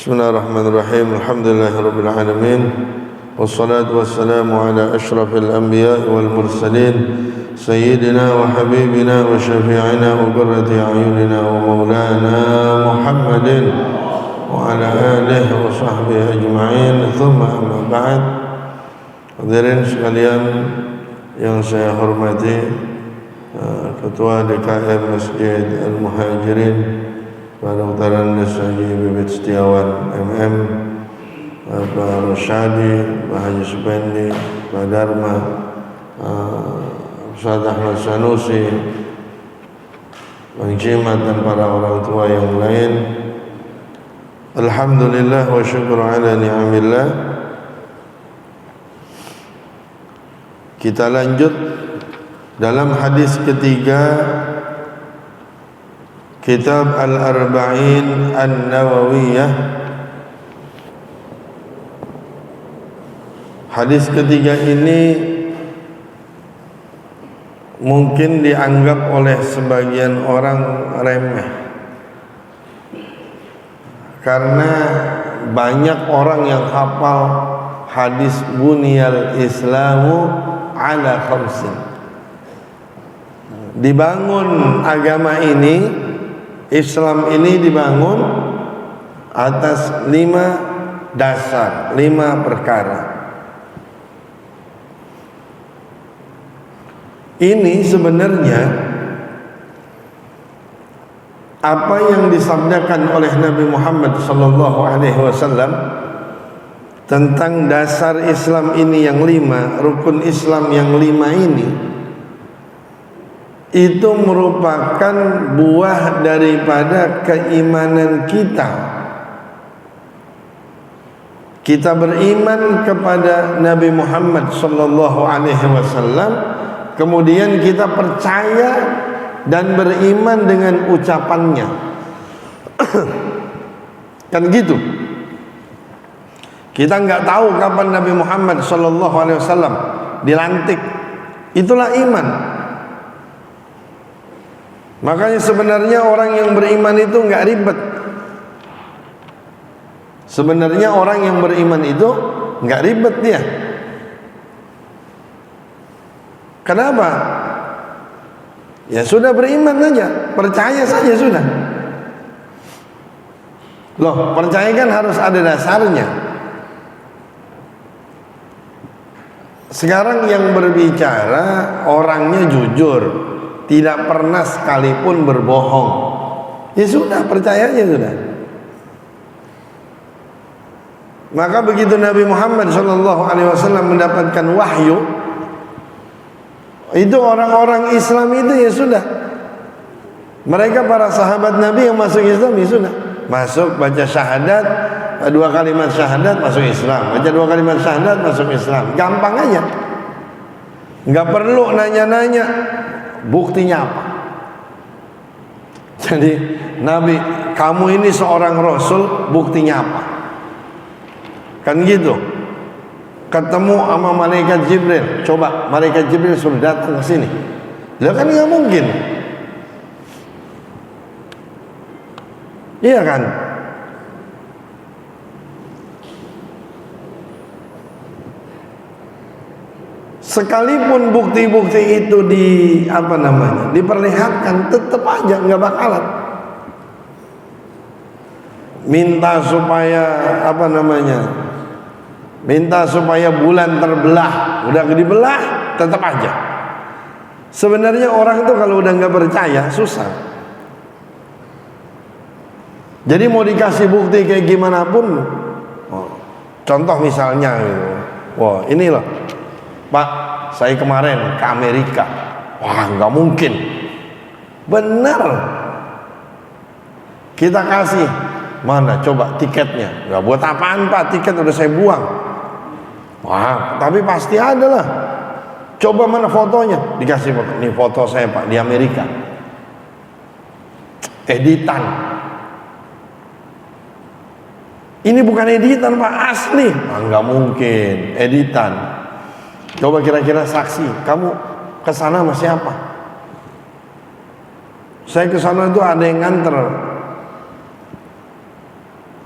Bismillahirrahmanirrahim. Alhamdulillahirabbil alamin. Wassalatu wassalamu ala asyrafil anbiya'i wal mursalin sayyidina wa habibina wa syafi'ina wa qurrati a'yunina wa maulana Muhammadin wa ala alihi wa sahbihi ajma'in. Tsumma amma ba'd. Hadirin sekalian yang saya hormati, Ketua DKM Masjid Al-Muhajirin Pada Utaran Desa Bibit Setiawan MM, Pak Rosyadi, Pak Haji Supendi, Pak Dharma, Ustaz Ahmad Sanusi, Bang Cimat dan para orang tua yang lain. Alhamdulillah wa syukur ala ni'amillah. Kita lanjut dalam hadis ketiga Kitab Al-Arba'in An-Nawawiyah. Hadis ketiga ini mungkin dianggap oleh sebagian orang remeh, karena banyak orang yang hafal hadis buniyal Islamu ala khamsin. Dibangun agama ini, Islam ini dibangun atas 5 dasar, 5 perkara. Ini sebenarnya apa yang disabdakan oleh Nabi Muhammad SAW tentang dasar Islam ini yang 5, rukun Islam yang 5 ini, itu merupakan buah daripada keimanan kita. Kita beriman kepada Nabi Muhammad SAW, kemudian kita percaya dan beriman dengan ucapannya. Kan gitu. Kita nggak tahu kapan Nabi Muhammad SAW dilantik. Itulah iman. Makanya sebenarnya orang yang beriman itu nggak ribet. Sebenarnya orang yang beriman itu nggak ribet dia. Kenapa? Ya sudah, beriman aja, percaya saja sudah. Loh, percaya kan harus ada dasarnya. Sekarang yang berbicara orangnya jujur, tidak pernah sekalipun berbohong. Ya sudah, percaya aja sudah. Maka begitu Nabi Muhammad SAW mendapatkan wahyu, itu orang-orang Islam itu ya sudah. Mereka para sahabat Nabi yang masuk Islam ya sudah. Masuk, baca syahadat, 2 kalimat syahadat masuk Islam. Baca 2 kalimat syahadat masuk Islam. Gampang aja. Nggak perlu nanya-nanya buktinya apa. Jadi Nabi, kamu ini seorang Rasul, buktinya apa? Kan gitu. Ketemu sama malaikat Jibril, coba malaikat Jibril suruh datang ke sini. Lah kan nggak mungkin. Iya kan? Sekalipun bukti-bukti itu diperlihatkan, tetap aja nggak bakalan. Minta supaya bulan terbelah, udah dibelah, tetap aja. Sebenarnya orang itu kalau udah nggak percaya susah. Jadi mau dikasih bukti kayak gimana pun, contoh misalnya, wah ini loh, Pak, saya kemarin ke Amerika. Wah, nggak mungkin. Benar. Kita kasih, mana coba tiketnya? Nggak buat apaan Pak, tiket udah saya buang. Wah, tapi pasti ada lah. Coba mana fotonya? Dikasih foto. Ini foto saya Pak di Amerika. Editan. Ini bukan editan Pak, asli. Nggak mungkin, editan. Coba kira-kira saksi, kamu kesana sama siapa? Saya kesana itu ada yang nganter.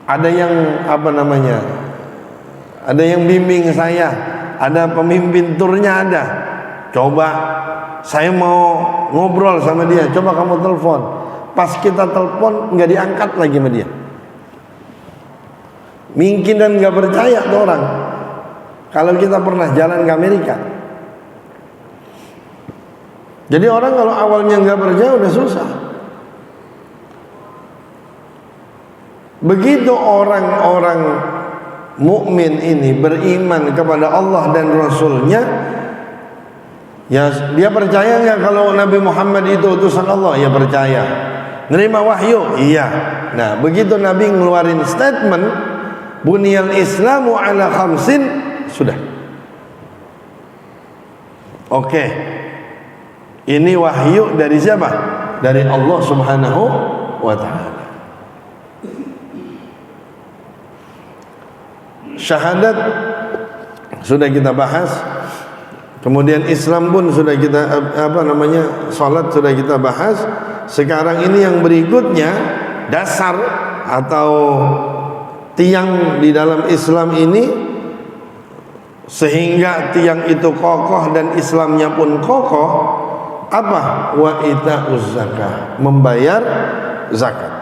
Ada yang apa namanya? Ada yang bimbing saya, ada pemimpin turnya ada. Coba saya mau ngobrol sama dia, coba kamu telepon. Pas kita telepon nggak diangkat lagi sama dia. Mungkin dan nggak percaya tuh orang. Kalau kita pernah jalan ke Amerika. Jadi orang kalau awalnya nggak percaya udah susah. Begitu orang-orang mukmin ini beriman kepada Allah dan Rasulnya, ya dia percaya nggak kalau Nabi Muhammad itu utusan Allah? Ya percaya. Nerima wahyu? Iya. Nah begitu Nabi ngeluarin statement Bunyal Islamu ala khamsin, sudah. Oke. Ini wahyu dari siapa? Dari Allah Subhanahu wa ta'ala. Syahadat sudah kita bahas. Kemudian Islam pun sudah kita salat sudah kita bahas. Sekarang ini yang berikutnya, dasar atau tiang di dalam Islam ini, sehingga tiang itu kokoh dan Islamnya pun kokoh, apa? Wa ita'uz zakah, membayar zakat.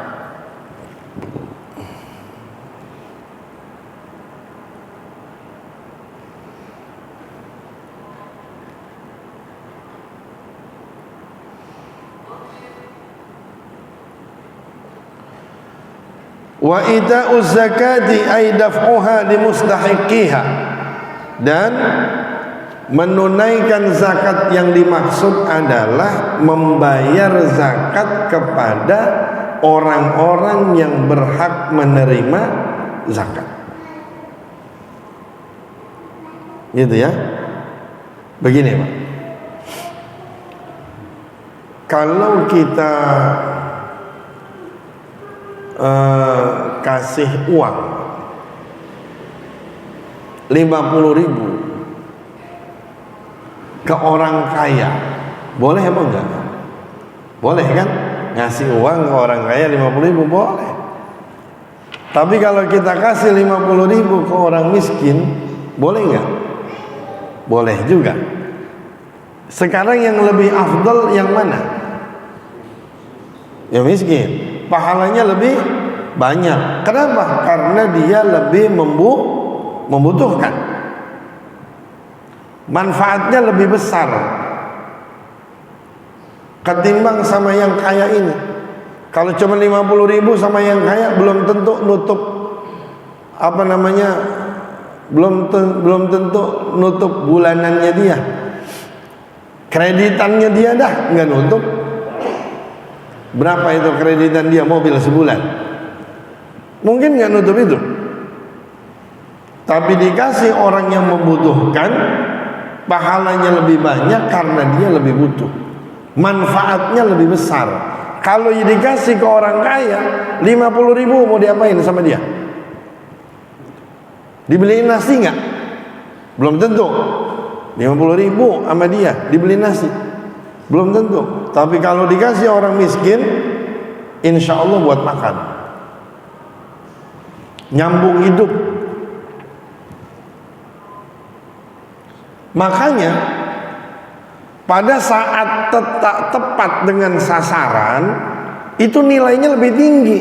Wa ita'uz zakati ay daf'uha limustahiqiha, dan menunaikan zakat yang dimaksud adalah membayar zakat kepada orang-orang yang berhak menerima zakat. Gitu ya. Begini Pak, kalau kita kasih uang 50.000 ke orang kaya, boleh apa enggak? Boleh kan? Ngasih uang ke orang kaya 50.000 boleh. Tapi kalau kita kasih 50.000 ke orang miskin, boleh enggak? Boleh juga. Sekarang yang lebih afdal yang mana? Yang miskin. Pahalanya lebih banyak. Kenapa? Karena dia lebih membutuhkan. Manfaatnya lebih besar ketimbang sama yang kaya ini. Kalau cuma 50.000 sama yang kaya belum tentu nutup belum tentu nutup bulanannya dia. Kreditannya dia dah nggak nutup. Berapa itu kreditan dia mobil sebulan? Mungkin nggak nutup itu. Tapi dikasih orang yang membutuhkan, pahalanya lebih banyak karena dia lebih butuh. Manfaatnya lebih besar. Kalau dikasih ke orang kaya 50.000 mau diapain sama dia? Dibeliin nasi nggak? Belum tentu. 50.000 sama dia dibeliin nasi, belum tentu. Tapi kalau dikasih orang miskin, insya Allah buat makan, nyambung hidup. Makanya pada saat tepat dengan sasaran, itu nilainya lebih tinggi.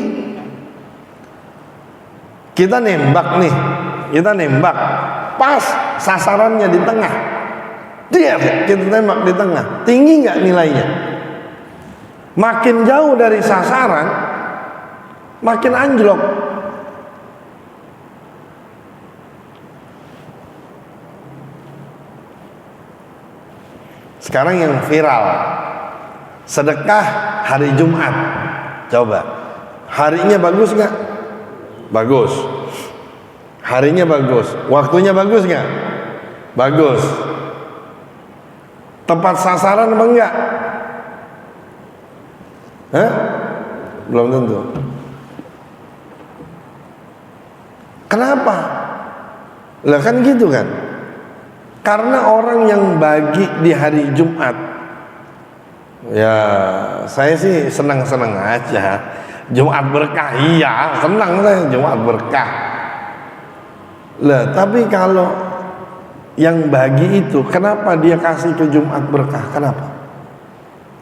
Kita nembak, pas sasarannya di tengah, kita tembak di tengah, tinggi nggak nilainya? Makin jauh dari sasaran, makin anjlok. Sekarang yang viral, sedekah hari Jumat. Coba, harinya bagus nggak? Bagus. Harinya bagus. Waktunya bagus nggak? Bagus. Tepat sasaran apa enggak? Belum tentu. Kenapa? Lah kan gitu kan? Karena orang yang bagi di hari Jumat, ya saya sih senang-senang aja. Jumat berkah, iya senang saya Jumat berkah. Lah tapi kalau yang bagi itu, kenapa dia kasih ke Jumat berkah? Kenapa?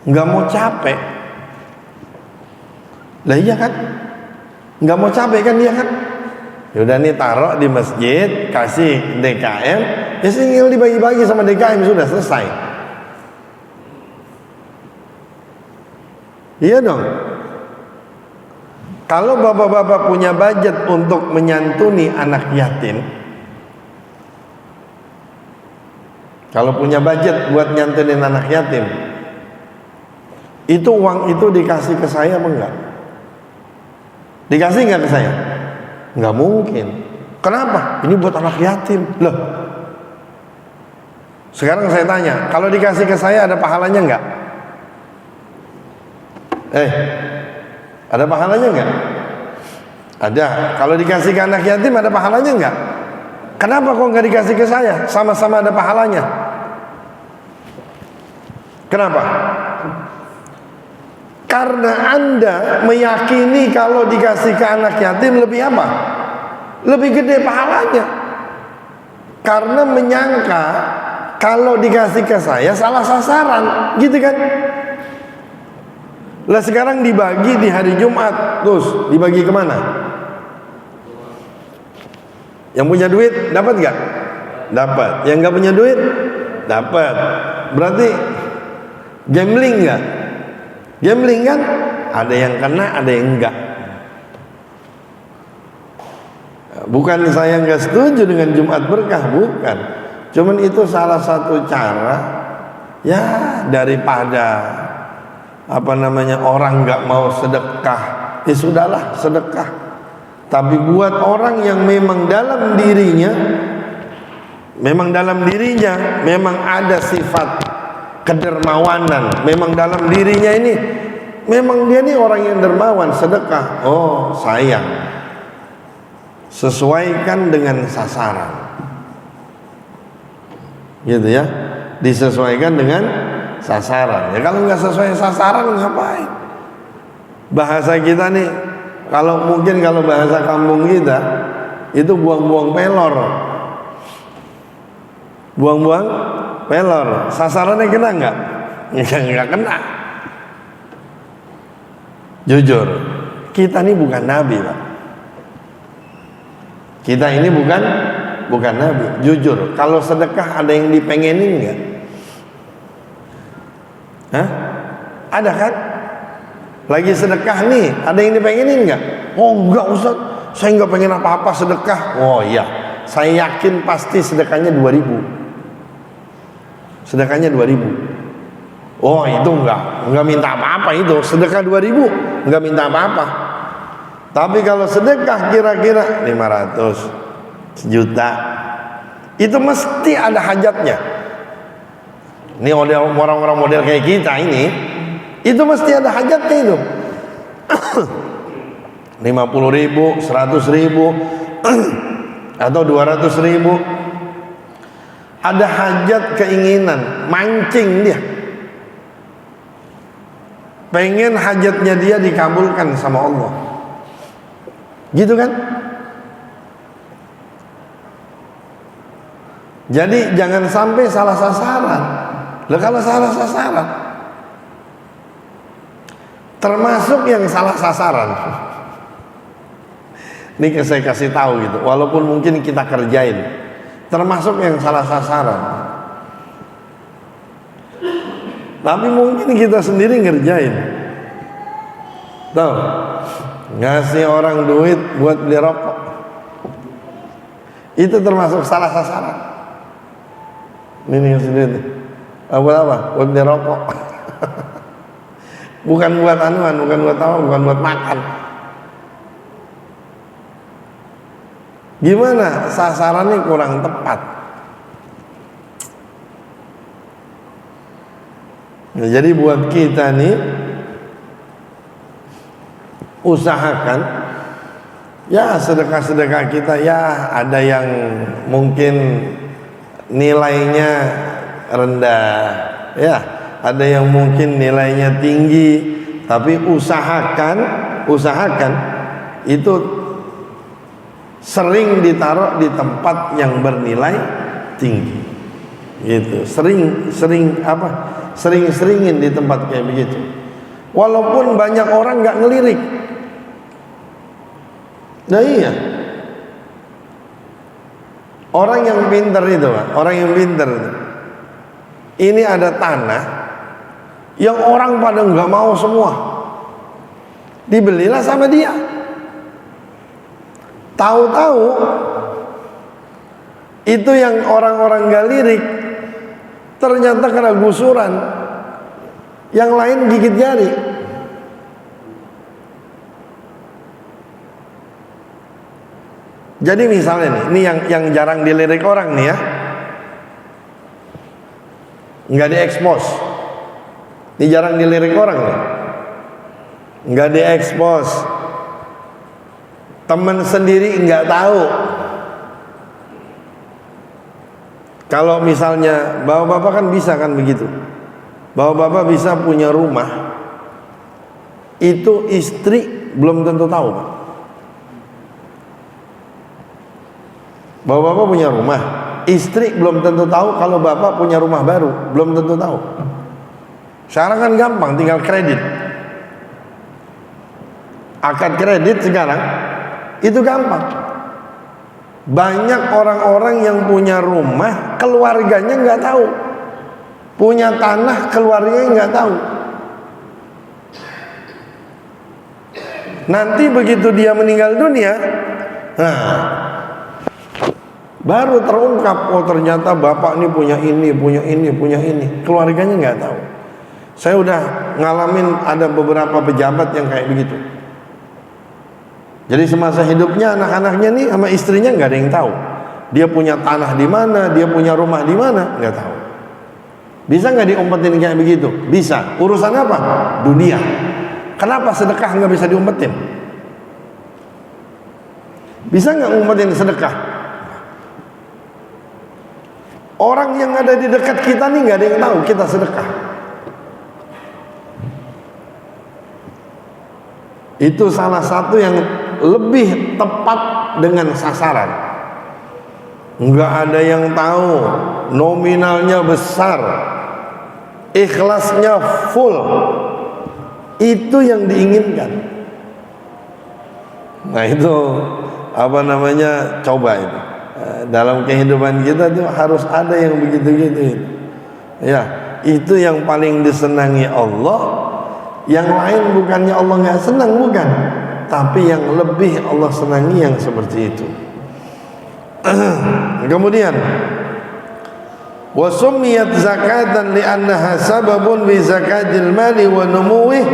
Nggak mau capek. Lah iya kan? Nggak mau capek kan dia kan? Yaudah nih taruh di masjid, kasih DKM, ya tinggal dibagi-bagi sama DKM, sudah selesai. Iya dong. Kalau bapak-bapak punya budget untuk menyantuni anak yatim, kalau punya budget buat nyantunin anak yatim, itu uang itu dikasih ke saya apa enggak? Dikasih enggak ke saya? Enggak mungkin. Kenapa? Ini buat anak yatim. Loh. Sekarang saya tanya, kalau dikasih ke saya ada pahalanya enggak? Ada pahalanya enggak? Ada. Kalau dikasih ke anak yatim ada pahalanya enggak? Kenapa kok enggak dikasih ke saya? Sama-sama ada pahalanya. Kenapa? Karena Anda meyakini kalau dikasih ke anak yatim lebih apa? Lebih gede pahalanya. Karena menyangka kalau dikasih ke saya salah sasaran, gitu kan? Lah sekarang dibagi di hari Jumat, terus dibagi kemana? Yang punya duit dapat nggak? Dapat. Yang nggak punya duit dapat. Berarti gambling nggak? Gambling kan? Ada yang kena, ada yang enggak. Bukan saya nggak setuju dengan Jumat berkah, bukan. Cuman itu salah satu cara ya daripada orang nggak mau sedekah, ya sudahlah sedekah. Tapi buat orang yang memang dalam dirinya memang ada sifat kedermawanan, memang dalam dirinya ini memang dia ini orang yang dermawan, sedekah. Oh sayang, sesuaikan dengan sasaran, gitu ya, disesuaikan dengan sasaran. Ya kalau nggak sesuai sasaran ngapain? Bahasa kita nih, kalau bahasa kampung kita itu buang-buang pelor. Buang-buang pelor. Sasarannya kena nggak? Nggak kena. Jujur, kita ini bukan nabi, Pak. Kita ini bukan nabi. Jujur, kalau sedekah ada yang dipengenin nggak? Hah? Ada kan? Lagi sedekah nih, ada yang dipengenin nggak? Oh enggak Ustaz, saya nggak pengen apa-apa sedekah. Oh iya, saya yakin pasti sedekahnya 2.000. Sedekahnya 2.000. Oh itu enggak minta apa-apa itu. Sedekah 2.000, enggak minta apa-apa. Tapi kalau sedekah kira-kira 500, 1 juta, itu mesti ada hajatnya. Ini orang-orang model kayak kita ini, itu mesti ada hajatnya itu. 50.000, 100.000 atau 200.000. Ada hajat, keinginan, mancing dia. Pengen hajatnya dia dikabulkan sama Allah. Gitu kan? Jadi jangan sampai salah sasaran. Lah kalau salah sasaran, termasuk yang salah sasaran. Ini saya kasih tahu gitu, walaupun mungkin kita kerjain, termasuk yang salah sasaran. Tapi mungkin kita sendiri ngerjain. Tahu? Ngasih orang duit buat beli rokok. Itu termasuk salah sasaran. Ini ngasih duit. Buat apa? Buat beli rokok. Bukan buat anuan, bukan buat apa, bukan buat makan. Gimana? Sasarannya kurang tepat. Nah, jadi buat kita nih, usahakan ya sedekah-sedekah kita ya ada yang mungkin nilainya rendah, ya ada yang mungkin nilainya tinggi, tapi usahakan usahakan itu sering ditaruh di tempat yang bernilai tinggi. Gitu. Sering-seringin di tempat kayak begitu. Walaupun banyak orang nggak ngelirik. Nah iya. Orang yang pintar itu, Pak, orang yang pintar itu. Ini ada tanah yang orang pada nggak mau semua. Dibelilah sama dia. Tahu-tahu itu yang orang-orang nggak lirik, ternyata kena gusuran. Yang lain gigit jari. Jadi misalnya nih, ini yang jarang dilirik orang nih ya, nggak diekspos. Ini jarang dilirik orang nih, nggak diekspos. Teman sendiri nggak tahu. Kalau misalnya bapak-bapak kan bisa kan begitu. Bapak-bapak bisa punya rumah, itu istri belum tentu tahu, Pak. Bapak-bapak punya rumah, istri belum tentu tahu kalau bapak punya rumah baru, belum tentu tahu. Sekarang kan gampang, tinggal kredit. Akad kredit sekarang itu gampang. Banyak orang-orang yang punya rumah, keluarganya nggak tahu. Punya tanah, keluarganya nggak tahu. Nanti begitu dia meninggal dunia, nah, baru terungkap, oh ternyata bapak ini punya ini, punya ini, punya ini. Keluarganya nggak tahu. Saya udah ngalamin ada beberapa pejabat yang kayak begitu. Jadi semasa hidupnya anak-anaknya nih sama istrinya nggak ada yang tahu. Dia punya tanah di mana, dia punya rumah di mana, nggak tahu. Bisa nggak diumpetin kayak begitu? Bisa. Urusan apa? Dunia. Kenapa sedekah nggak bisa diumpetin? Bisa nggak ngumpetin sedekah? Orang yang ada di dekat kita nih nggak ada yang tahu kita sedekah. Itu salah satu yang lebih tepat dengan sasaran. Nggak ada yang tahu, nominalnya besar, ikhlasnya full. Itu yang diinginkan. Nah itu apa namanya, coba itu. Dalam kehidupan kita tuh harus ada yang begitu-gitu. Ya, itu yang paling disenangi Allah. Yang lain bukannya Allah nggak senang, bukan, tapi yang lebih Allah senangi yang seperti itu. Kemudian wasumiyat zakatan li'annaha sababun bi zakatil mali wa numuwih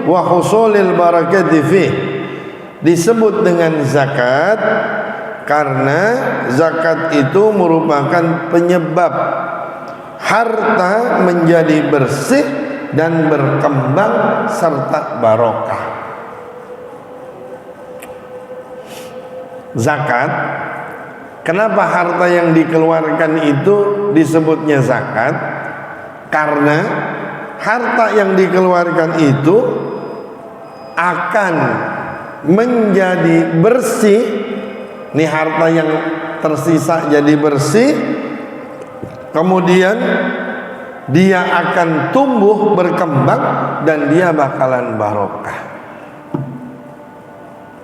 wa husulil barakati fih. Disebut dengan zakat karena zakat itu merupakan penyebab harta menjadi bersih dan berkembang serta barokah. Zakat, kenapa harta yang dikeluarkan itu disebutnya zakat? Karena harta yang dikeluarkan itu akan menjadi bersih. Ini harta yang tersisa jadi bersih, kemudian dia akan tumbuh, berkembang, dan dia bakalan barokah.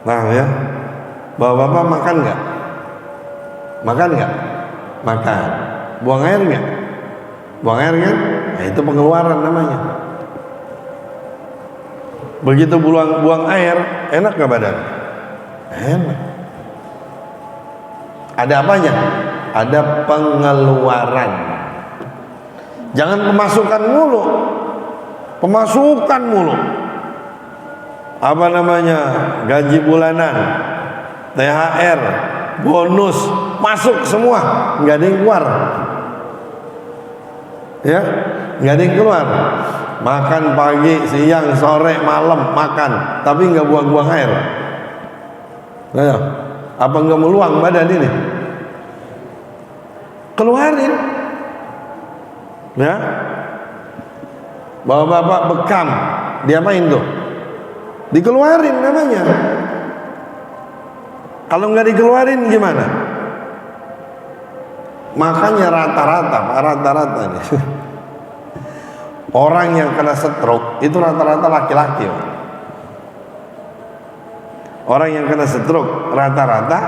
Nah ya, bapak-bapak makan nggak? Makan nggak? Makan. Buang air nggak? Buang air kan? Nah, itu pengeluaran namanya. Begitu buang air, enak nggak badan? Enak. Ada apanya? Ada pengeluaran. Jangan pemasukan mulu. Pemasukan mulu. Apa namanya? Gaji bulanan, THR, bonus, masuk semua, nggak ada yang keluar. Ya, nggak ada yang keluar. Makan pagi, siang, sore, malam makan, tapi nggak buang-buang air. Nah, apa nggak meluang badan ini? Keluarin. Ya, bapak-bapak bekam, diapain tuh? Dikeluarin namanya. Kalau nggak dikeluarin gimana? Makanya rata-rata nih. Orang yang kena stroke itu rata-rata laki-laki. Orang yang kena stroke rata-rata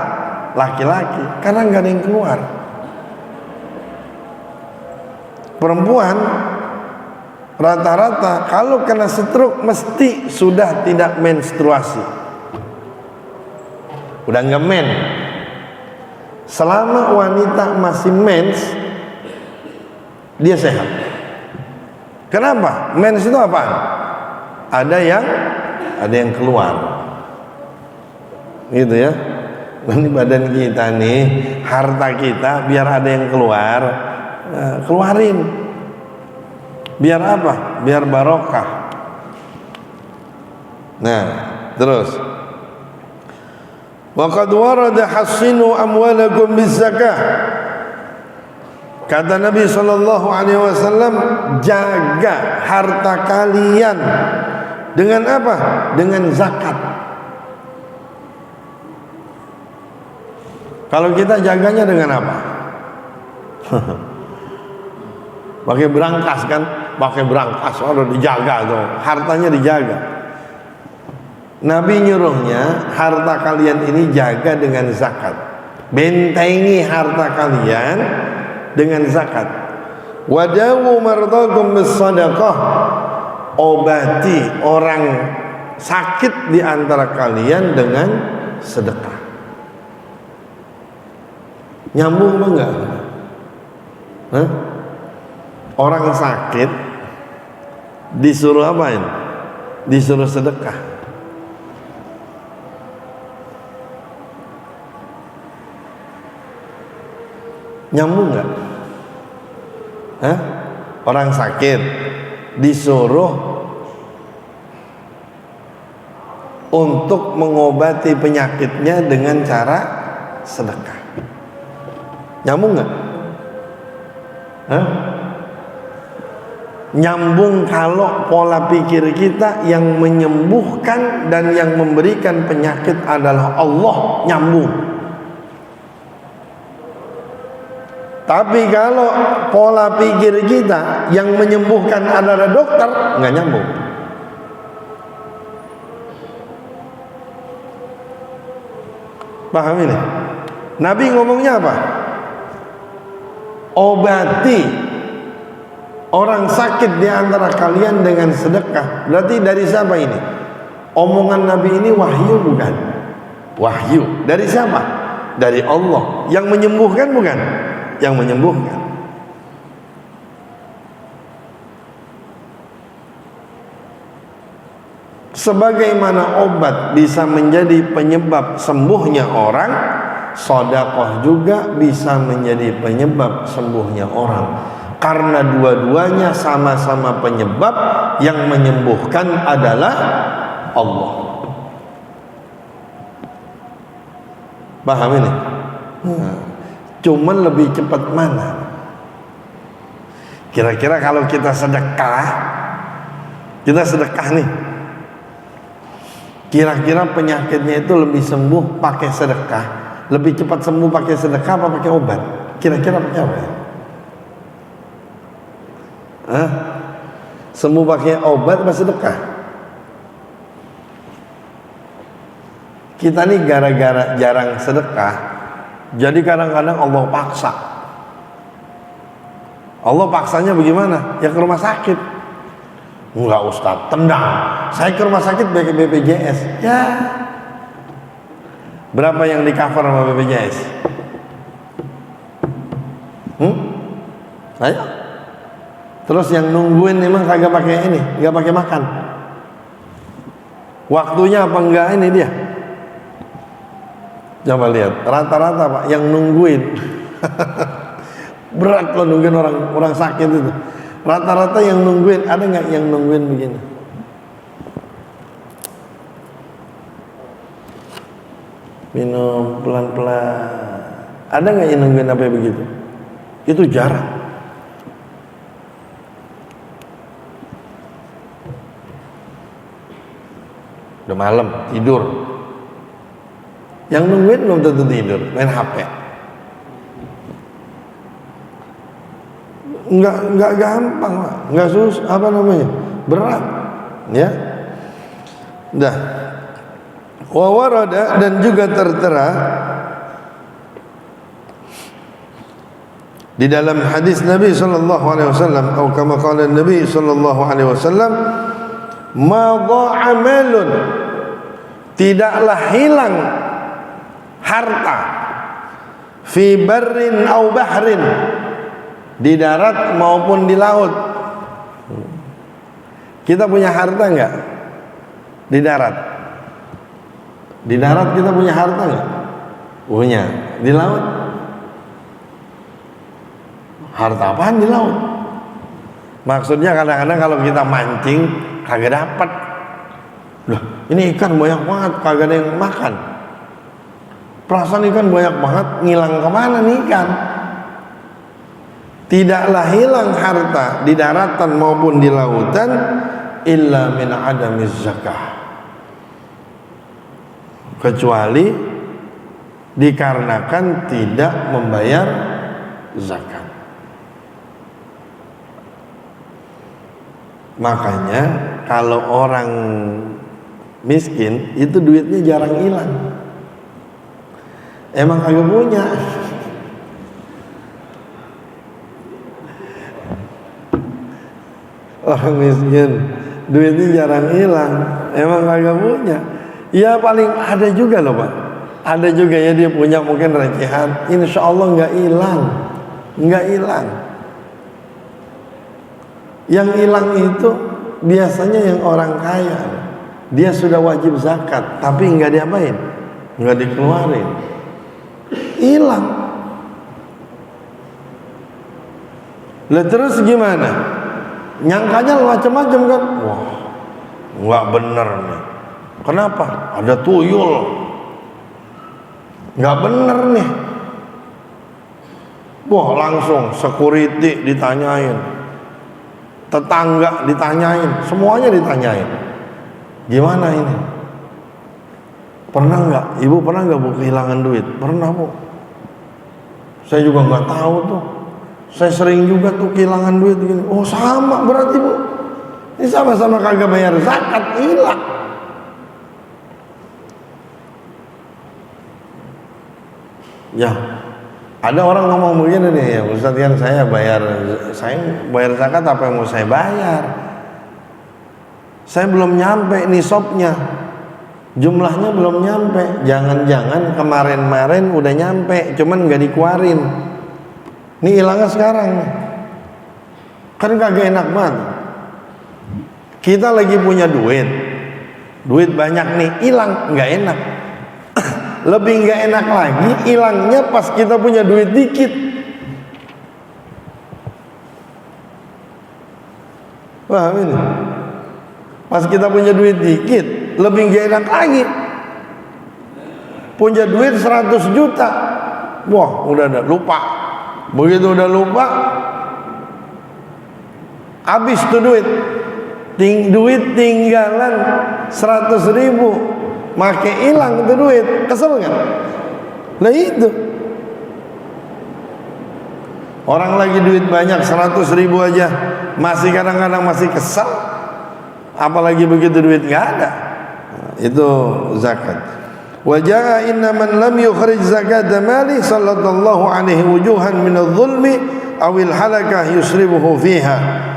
laki-laki karena nggak ada yang keluar. Perempuan rata-rata kalau kena stroke mesti sudah tidak menstruasi, udah nggak men. Selama wanita masih mens, dia sehat. Kenapa? Mens itu apa? Ada yang keluar, gitu ya. Ini badan kita nih, harta kita, biar ada yang keluar, keluarin. Biar apa? Biar barokah. Nah, terus. Wa qad warada hassinu amwalakum bizakah. Kata Nabi sallallahu alaihi wasallam, jaga harta kalian dengan apa? Dengan zakat. Kalau kita jaganya dengan apa? Pakai berangkas kan? Pakai berangkas, harus dijaga tuh, hartanya dijaga. Nabi nyuruhnya harta kalian ini jaga dengan zakat. Bentengi harta kalian dengan zakat. Wadawu mardakum bisadaqah. Obati orang sakit di antara kalian dengan sedekah. Nyambung enggak? Hah? Orang sakit disuruh apain? Disuruh sedekah. Nyambung nggak? Orang sakit disuruh untuk mengobati penyakitnya dengan cara sedekah. Nyambung nggak? Nyambung kalau pola pikir kita yang menyembuhkan dan yang memberikan penyakit adalah Allah, nyambung. Tapi kalau pola pikir kita yang menyembuhkan adalah dokter, nggak nyambung. Paham ini? Nabi ngomongnya apa? Obati orang sakit di antara kalian dengan sedekah. Berarti dari siapa ini? Omongan Nabi ini wahyu bukan? Wahyu. Dari siapa? Dari Allah. Yang menyembuhkan bukan? Yang menyembuhkan. Sebagaimana obat bisa menjadi penyebab sembuhnya orang, sedekah juga bisa menjadi penyebab sembuhnya orang. Karena dua-duanya sama-sama penyebab, yang menyembuhkan adalah Allah. Paham ini? Cuman lebih cepat mana? Kira-kira kalau kita sedekah nih, kira-kira penyakitnya itu lebih sembuh pakai sedekah, lebih cepat sembuh pakai sedekah apa pakai obat? Kira-kira pakai apa? Sembuh pakai obat apa sedekah? Kita nih gara-gara jarang sedekah, jadi kadang-kadang Allah paksa. Allah paksanya bagaimana? Ya ke rumah sakit. Enggak Ustaz, tendang. Saya ke rumah sakit pakai BPJS. Ya. Berapa yang di cover sama BPJS? Ayo. Terus yang nungguin memang kagak pakai ini, enggak pakai makan. Waktunya apa enggak ini dia? Coba lihat, rata-rata Pak yang nungguin. Berat loh nungguin orang sakit itu. Rata-rata yang nungguin, ada nggak yang nungguin begini? Minum pelan-pelan. Ada nggak yang nungguin apa begitu? Itu jarang. udah malam, tidur. Yang nungguin belum tentu tidur, main HP. Enggak gampang, Pak. Enggak susah, apa namanya? Berat. Ya. Dah. Wa warada, dan juga tertera di dalam hadis Nabi sallallahu alaihi wasallam, atau kama qala Nabi sallallahu alaihi wasallam, ma dha'a malun, tidaklah hilang harta fi barrin au bahrin, di darat maupun di laut. Kita punya harta enggak di darat? Di darat kita punya harta enggak? Punya. Di laut? Harta apaan di laut? Maksudnya kadang-kadang kalau kita mancing kagak dapat. Loh, ini ikan banyak banget, kagak ada yang makan. Perasaan ikan banyak banget, ngilang kemana nih ikan? Tidaklah hilang harta di daratan maupun di lautan illa min adamiz zakah, kecuali dikarenakan tidak membayar zakat. Makanya kalau orang miskin itu duitnya jarang hilang. Emang kagak punya. Orang miskin duitnya jarang hilang, emang kagak punya. Ya paling ada juga loh, Pak. Ada juga ya dia punya mungkin recehan, insya Allah nggak hilang, nggak hilang. Yang hilang itu biasanya yang orang kaya, dia sudah wajib zakat, tapi nggak diapain, nggak dikeluarin, hilang. Lah terus gimana? Nyangkanya macam-macam kan? Wah, nggak bener nih. Kenapa? Ada tuyul. Nggak bener nih. Wah, langsung security ditanyain, tetangga ditanyain, semuanya ditanyain. Gimana ini? Pernah nggak? Ibu pernah nggak, Bu, kehilangan duit? Pernah, Bu. Saya juga nggak tahu tuh. Saya sering juga tuh kehilangan duit gini. Oh, sama berarti, Bu. Ini sama-sama kagak bayar zakat, hilang. Ya, ada orang ngomong begini nih, ya Ustaz, kan saya bayar zakat, apa yang mau saya bayar? Saya belum nyampe nisabnya, jumlahnya belum nyampe. Jangan-jangan kemarin-kemarin udah nyampe, cuman nggak dikeluarin. Ini hilangnya sekarang, kan kagak enak banget. Kita lagi punya duit banyak nih, hilang, nggak enak. Lebih nggak enak lagi, hilangnya pas kita punya duit dikit. Paham ini? Pas kita punya duit dikit, lebih nggak enak lagi. Punya duit 100 juta, wah udah ada, lupa. Begitu udah lupa, habis tuh duit. Duit tinggalan 100.000, make hilang tuh duit, kesel nggak? Lah itu, orang lagi duit banyak 100.000 aja masih kadang-kadang masih kesel, apalagi begitu duit nggak ada. Itu zakat. Wajah inna man lam yukhrij zakat mali sallallahu alaihi wujuhan min adh-dhulmi awil halakah yusribuhu fiha.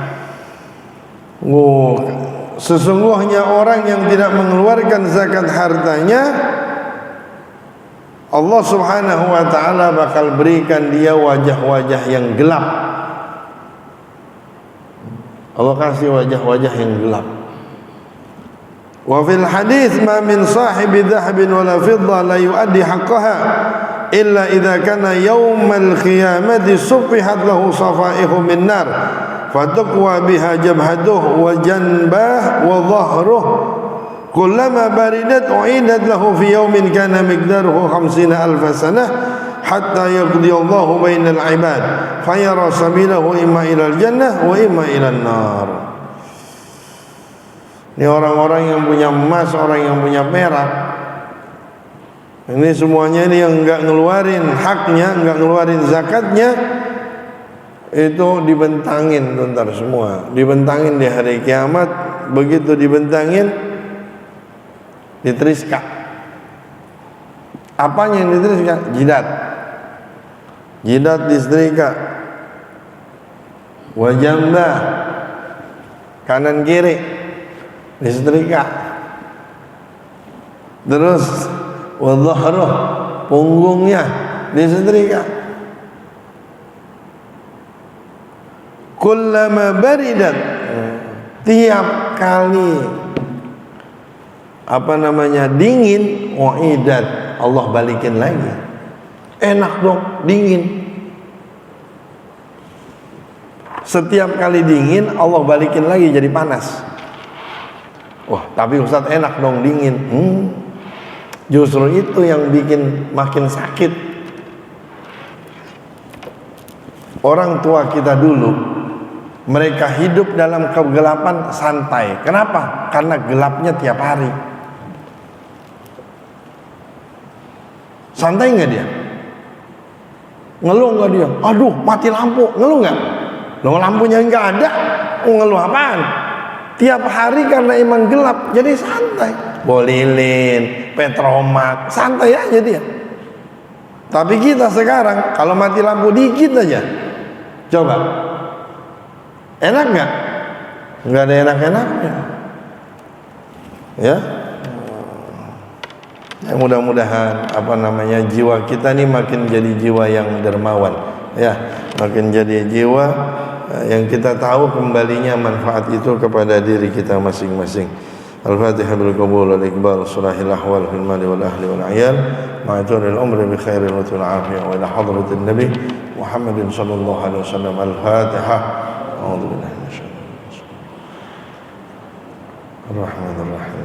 Sesungguhnya orang yang tidak mengeluarkan zakat hartanya, Allah subhanahu wa ta'ala bakal berikan dia wajah-wajah yang gelap. Allah kasih wajah-wajah yang gelap. Wa fil hadits ma min sahibi dhahabin wala fidda la yuaddi haqqaha illa idza kana yaumal qiyamati sufihat lahu safaihu min nar fatuqwa biha jabhatuhu wa janbah wa dhahruhu kullama baridat u'idat lahu fi yaumin kana miqdaruhu 50,000 sanah hatta yaqdi Allahu bainal ibad fayara sabilahu imma ila al jannah wa imma ila an nar. Ini orang-orang yang punya emas, orang yang punya perak, ini semuanya ini yang enggak ngeluarin haknya, enggak ngeluarin zakatnya, itu dibentangin ntar semua, dibentangin di hari kiamat. Begitu dibentangin, diteriska. Apanya yang diteriska? Jidat disetrika. Wajambah, kanan kiri disetrika. Terus wadhahruh, punggungnya disetrika. Kullama baridat, tiap kali dingin, uidat, Allah balikin lagi. Enak dong, dingin. Setiap kali dingin Allah balikin lagi jadi panas. Wah, tapi Ustaz enak dong dingin. Justru itu yang bikin makin sakit. Orang tua kita dulu, mereka hidup dalam kegelapan santai. Kenapa? Karena gelapnya tiap hari. Santai nggak dia? Ngeluh nggak dia? Aduh, mati lampu. Ngeluh nggak? Loh, lampunya nggak ada. Ngeluh apaan? Tiap hari karena emang gelap, jadi santai. Bolilin, petromak, santai aja dia. Tapi kita sekarang kalau mati lampu dikit aja, coba, enak nggak? Nggak ada enak-enaknya. Ya, mudah-mudahan jiwa kita nih makin jadi jiwa yang dermawan. Ya, makin jadi jiwa yang kita tahu kembalinya manfaat itu kepada diri kita masing-masing. Al-Fatihah bil qabul wal iqbal surahil ahwal fil mali wal ahli wal ayal ma'atul umri bi khairil wa afiyah wa ila hadratin nabi Muhammadin sallallahu alaihi wasallam. Al-Fatihah. A'udzu billahi minasyaitonir rajim. Ar-Rahmanir Rahim.